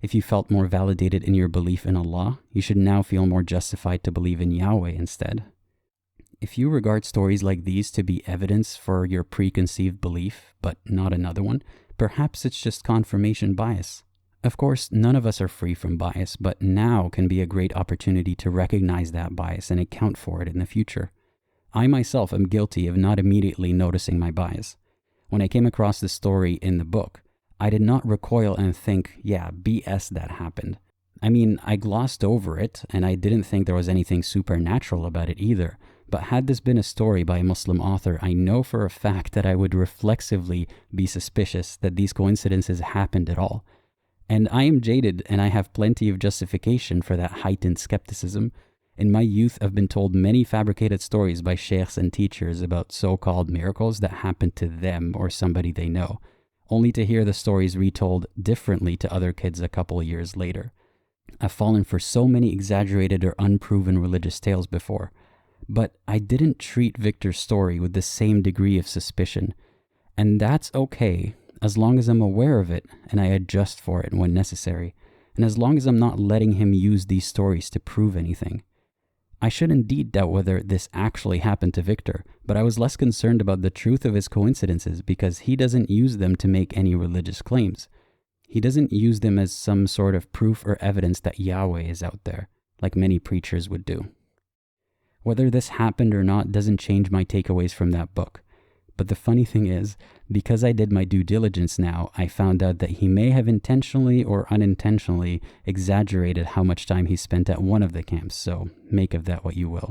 If you felt more validated in your belief in Allah, you should now feel more justified to believe in Yahweh instead. If you regard stories like these to be evidence for your preconceived belief, but not another one, perhaps it's just confirmation bias. Of course, none of us are free from bias, but now can be a great opportunity to recognize that bias and account for it in the future. I myself am guilty of not immediately noticing my bias. When I came across this story in the book, I did not recoil and think, yeah, BS that happened. I mean, I glossed over it, and I didn't think there was anything supernatural about it either. But had this been a story by a Muslim author, I know for a fact that I would reflexively be suspicious that these coincidences happened at all. And I am jaded, and I have plenty of justification for that heightened skepticism. In my youth, I've been told many fabricated stories by sheikhs and teachers about so-called miracles that happened to them or somebody they know, only to hear the stories retold differently to other kids a couple years later. I've fallen for so many exaggerated or unproven religious tales before. But I didn't treat Victor's story with the same degree of suspicion. And that's okay, as long as I'm aware of it and I adjust for it when necessary, and as long as I'm not letting him use these stories to prove anything. I should indeed doubt whether this actually happened to Victor, but I was less concerned about the truth of his coincidences because he doesn't use them to make any religious claims. He doesn't use them as some sort of proof or evidence that Yahweh is out there, like many preachers would do. Whether this happened or not doesn't change my takeaways from that book. But the funny thing is, because I did my due diligence now, I found out that he may have intentionally or unintentionally exaggerated how much time he spent at one of the camps, so make of that what you will.